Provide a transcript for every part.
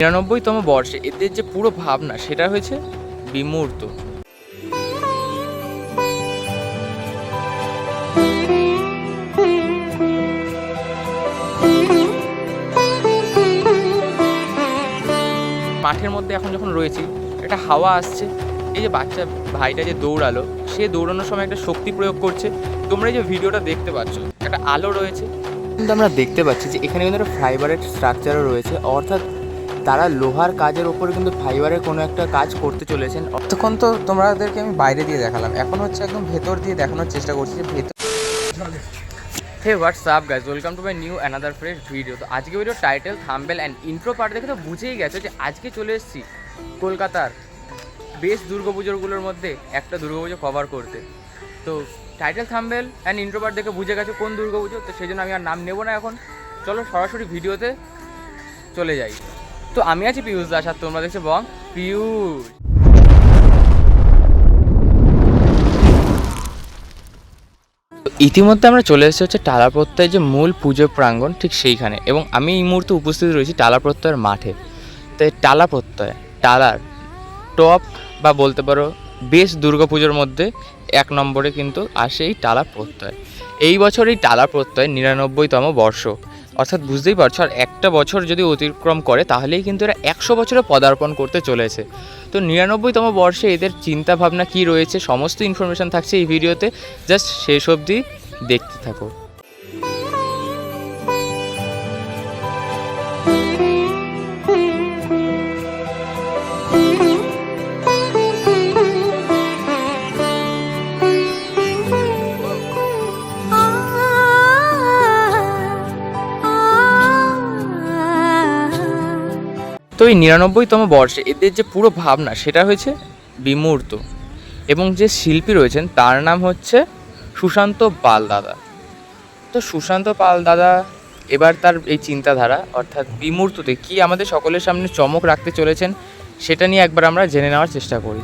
৯৯তম বর্ষে এদের যে পুরো ভাবনা সেটা হয়েছে বিমূর্ত। মাঠের মধ্যে এখন যখন রয়েছি একটা হাওয়া আসছে, এই যে বাচ্চা ভাইটা যে দৌড়ালো, সে দৌড়ানোর সময় একটা শক্তি প্রয়োগ করছে। তোমরা এই যে ভিডিওটা দেখতে পাচ্ছ, একটা আলো রয়েছে, কিন্তু আমরা দেখতে পাচ্ছি যে এখানে কিন্তু একটা ফাইবারের স্ট্রাকচারও রয়েছে, অর্থাৎ তারা লোহার কাজের ওপরে কিন্তু ফাইবারের কোনো একটা কাজ করতে চলেছেন। তখন তো তোমাদেরকে আমি বাইরে দিয়ে দেখালাম, এখন হচ্ছে একদম ভেতর দিয়ে দেখানোর চেষ্টা করছি যে ভেতর। Hey what's up guys, welcome to my new another fresh video. তো আজকে video title, thumbnail and intro part দেখে তো বুঝেই গেছো যে আজকে চলে এসেছি কলকাতার বেস্ট দুর্গাপুজোগুলোর মধ্যে একটা দুর্গাপুজো কভার করতে। তো title, thumbnail and intro part দেখে বুঝে গেছো কোন দুর্গাপুজো, তো সেই জন্য আমি আর নাম নেবো না এখন। চলো সরাসরি ভিডিওতে চলে যাই। তো আমি আছি পিয়ুষ দাস আর তোমরা দেখছো বং পিয়ুষ। ইতিমধ্যে আমরা চলে এসেছি হচ্ছে টালা প্রত্যয়ের যে মূল পুজো প্রাঙ্গণ, ঠিক সেইখানে, এবং আমি এই মুহূর্তে উপস্থিত রয়েছি টালা প্রত্যয়ের মাঠে। তো এই টালা প্রত্যয়, টালার টপ বা বলতে পারো বেশ দুর্গাপুজোর মধ্যে 1 নম্বরে কিন্তু আসে এই টালা প্রত্যয়। এই বছর এই টালা প্রত্যয় ৯৯তম বর্ষ, অর্থাৎ বুঝতেই পারছো আর একটা বছর যদি অতিক্রম করে তাহলেই কিন্তু এরা 100 বছরে পদার্পণ করতে চলেছে। তো ৯৯তম বর্ষে এদের চিন্তা ভাবনা কী রয়েছে সমস্ত ইনফরমেশান থাকছে এই ভিডিওতে, জাস্ট শেষ অবধি দেখতে থাকো। তো এই ৯৯তম বর্ষে এদের যে পুরো ভাবনা সেটা হয়েছে বিমূর্ত, এবং যে শিল্পী রয়েছেন তার নাম হচ্ছে সুশান্ত পাল দাদা। তো সুশান্ত পাল দাদা এবার তার এই চিন্তাধারা অর্থাৎ বিমূর্ততে কি আমাদের সকলের সামনে চমক রাখতে চলেছেন সেটা নিয়ে একবার আমরা জেনে নেওয়ার চেষ্টা করি।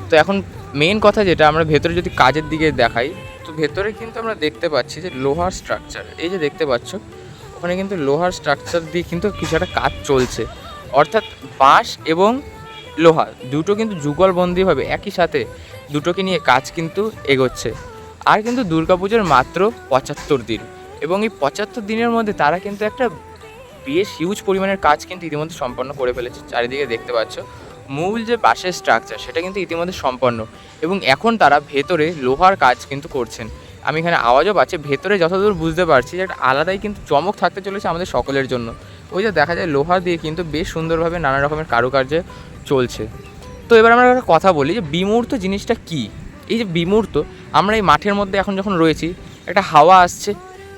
তো এখন মেন কথা যেটা, আমরা ভেতরে যদি কাজের দিকে দেখাই, তো ভেতরে কিন্তু আমরা দেখতে পাচ্ছি যে লোহার স্ট্রাকচার, এই যে দেখতে পাচ্ছ ওখানে কিন্তু লোহার স্ট্রাকচার দিয়ে কিন্তু কিছু একটা কাজ চলছে, অর্থাৎ বাঁশ এবং লোহা দুটো কিন্তু যুগলবন্দিভাবে একই সাথে দুটোকে নিয়ে কাজ কিন্তু এগোচ্ছে। আর কিন্তু দুর্গাপুজোর মাত্র ৭৫ দিন, এবং এই ৭৫ দিনের মধ্যে তারা কিন্তু একটা বেশ হিউজ পরিমাণের কাজ কিন্তু ইতিমধ্যে সম্পন্ন করে ফেলেছে। চারিদিকে দেখতে পাচ্ছ মূল যে বাঁশের স্ট্রাকচার সেটা কিন্তু ইতিমধ্যে সম্পন্ন, এবং এখন তারা ভেতরে লোহার কাজ কিন্তু করছেন। আমি এখানে আওয়াজও পাচ্ছি, ভেতরে যতদূর বুঝতে পারছি যে একটা আলাদাই কিন্তু চমক থাকতে চলেছে আমাদের সকলের জন্য। ওই যে দেখা যায় লোহা দিয়ে কিন্তু বেশ সুন্দরভাবে নানা রকমের কারুকার্য চলছে। তো এবার আমরা একটা কথা বলি যে বিমূর্ত জিনিসটা কী। এই যে বিমূর্ত, আমরা এই মাঠের মধ্যে এখন যখন রয়েছি একটা হাওয়া আসছে,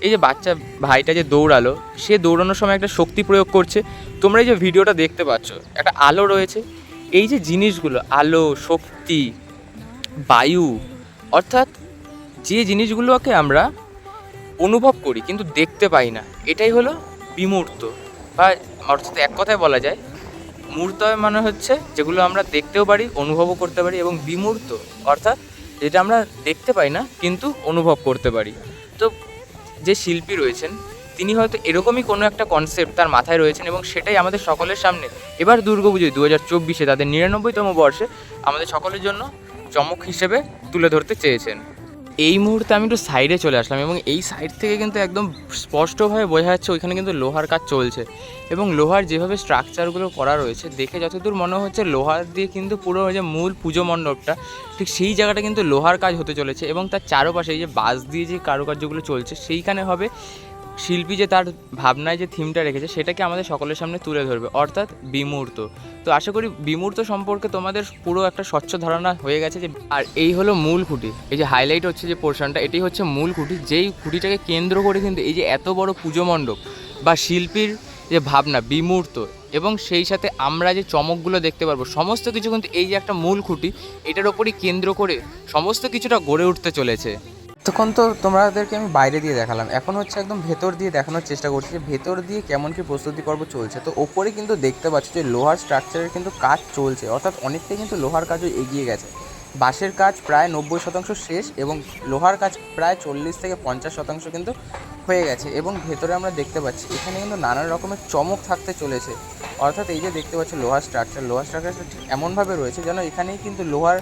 এই যে বাচ্চা ভাইটা যে দৌড়ালো, সে দৌড়ানোর সময় একটা শক্তি প্রয়োগ করছে। তোমরা এই যে ভিডিওটা দেখতে পাচ্ছ, একটা আলো রয়েছে। এই যে জিনিসগুলো, আলো, শক্তি, বায়ু, অর্থাৎ যে জিনিসগুলোকে আমরা অনুভব করি কিন্তু দেখতে পাই না, এটাই হলো বিমূর্ত। বা অর্থাৎ এক কথায় বলা যায় মূর্ত মানে হচ্ছে যেগুলো আমরা দেখতেও পারি, অনুভবও করতে পারি, এবং বিমূর্ত অর্থাৎ যেটা আমরা দেখতে পাই না কিন্তু অনুভব করতে পারি। তো যে শিল্পী রয়েছেন তিনি হয়তো এরকমই কোনো একটা কনসেপ্ট তার মাথায় রয়েছেন, এবং সেটাই আমাদের সকলের সামনে এবার দুর্গাপুজোয় ২০২৪-এ তাদের ৯৯তম বর্ষে আমাদের সকলের জন্য চমক হিসেবে তুলে ধরতে চেয়েছেন। এই মুহূর্তে আমি একটু সাইডে চলে আসলাম, এবং এই সাইড থেকে কিন্তু একদম স্পষ্টভাবে বোঝা যাচ্ছে ওইখানে কিন্তু লোহার কাজ চলছে, এবং লোহার যেভাবে স্ট্রাকচারগুলো করা রয়েছে দেখে যতদূর মনে হচ্ছে লোহার দিয়ে কিন্তু পুরো যে মূল পুজো মণ্ডপটা ঠিক সেই জায়গাটা কিন্তু লোহার কাজ হতে চলেছে, এবং তার চারপাশে এই যে বাঁশ দিয়ে যে কারুকার্যগুলো চলছে সেইখানে হবে শিল্পী যে তার ভাবনায় যে থিমটা রেখেছে সেটাকে আমাদের সকলের সামনে তুলে ধরবে, অর্থাৎ বিমূর্ত। তো আশা করি বিমূর্ত সম্পর্কে তোমাদের পুরো একটা স্বচ্ছ ধারণা হয়ে গেছে। যে আর এই হলো মূল খুঁটি, এই যে হাইলাইট হচ্ছে যে পোর্শনটা, এটাই হচ্ছে মূল খুঁটি, যেই খুঁটিটাকে কেন্দ্র করে কিন্তু এই যে এত বড় পুজো মণ্ডপ বা শিল্পীর যে ভাবনা বিমূর্ত, এবং সেই সাথে আমরা যে চমকগুলো দেখতে পারবো সমস্ত কিছু কিন্তু এই যে একটা মূল খুঁটি এটার ওপরই কেন্দ্র করে সমস্ত কিছুটা গড়ে উঠতে চলেছে। তখন তো তোমাদেরকে আমি বাইরে দিয়ে দেখালাম, এখন হচ্ছে একদম ভেতর দিয়ে দেখানোর চেষ্টা করছি যে ভেতর দিয়ে কেমন কি প্রস্তুতি পর্ব চলছে। তো ওপরে কিন্তু দেখতে পাচ্ছ যে লোহার স্ট্রাকচারের কিন্তু কাজ চলছে, অর্থাৎ অনেকটাই কিন্তু লোহার কাজও এগিয়ে গেছে। বাঁশের কাজ প্রায় ৯০% শেষ, এবং লোহার কাজ প্রায় ৪০ থেকে ৫০% কিন্তু হয়ে গেছে এবং ভেতরে আমরা দেখতে পাচ্ছি এখানে কিন্তু নানান রকমের চমক থাকতে চলেছে। অর্থাৎ এই যে দেখতে পাচ্ছি লোহার স্ট্রাকচারটা ঠিক এমনভাবে রয়েছে যেন এখানেই কিন্তু লোহার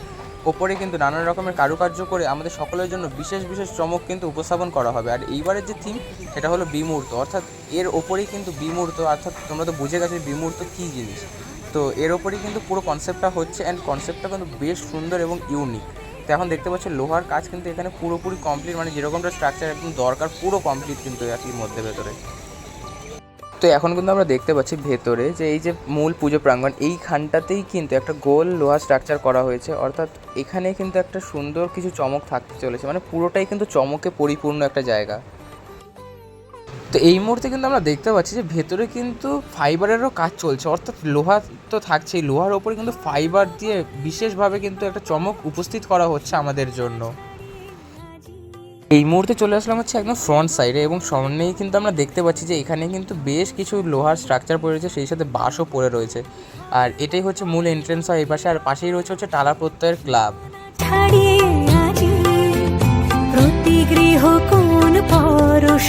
ওপরে কিন্তু নানান রকমের কারুকার্য করে আমাদের সকলের জন্য বিশেষ বিশেষ চমক কিন্তু উপস্থাপন করা হবে। আর এইবারের যে থিম সেটা হলো বিমূর্ত, অর্থাৎ এর ওপরেই কিন্তু বিমূর্ত, অর্থাৎ তোমরা তো বুঝে গেছো বিমূর্ত কী জিনিস। তো এর ওপরেই কিন্তু পুরো কনসেপ্টটা হচ্ছে, অ্যান্ড কনসেপ্টটা কিন্তু বেশ সুন্দর এবং ইউনিক। তো এখন দেখতে পাচ্ছি লোহার কাজ কিন্তু এখানে পুরোপুরি কমপ্লিট, মানে যেরকমটা স্ট্রাকচার একদম দরকার পুরো কমপ্লিট কিন্তু একই মধ্যে ভেতরে। তো এখন কিন্তু আমরা দেখতে পাচ্ছি ভেতরে যে এই যে মূল পুজো প্রাঙ্গণ এইখানটাতেই কিন্তু একটা গোল লোহার স্ট্রাকচার করা হয়েছে, অর্থাৎ এখানে কিন্তু একটা সুন্দর কিছু চমক থাকতে চলেছে, মানে পুরোটাই কিন্তু চমকে পরিপূর্ণ একটা জায়গা। তো এই মুহূর্তে কিন্তু আমরা দেখতে পাচ্ছি যে ভেতরে কিন্তু ফাইবারেরও কাজ চলছে, অর্থাৎ লোহা তো থাকছেই, লোহার ওপরে কিন্তু ফাইবার দিয়ে বিশেষভাবে কিন্তু একটা চমক উপস্থিত করা হচ্ছে আমাদের জন্য। এই মুহূর্তে চলে আসলাম হচ্ছে একদম ফ্রন্ট সাইডে, এবং সামনেই কিন্তু আমরা দেখতে পাচ্ছি যে এখানে কিন্তু বেশ কিছু লোহার স্ট্রাকচার পড়ে রয়েছে, সেই সাথে বাঁশও পড়ে রয়েছে। আর এটাই হচ্ছে মূল এন্ট্রেন্স হয় এই পাশে, আর পাশেই রয়েছে হচ্ছে টালা প্রত্যয়ের ক্লাব। প্রতি গৃহ কোন পরশ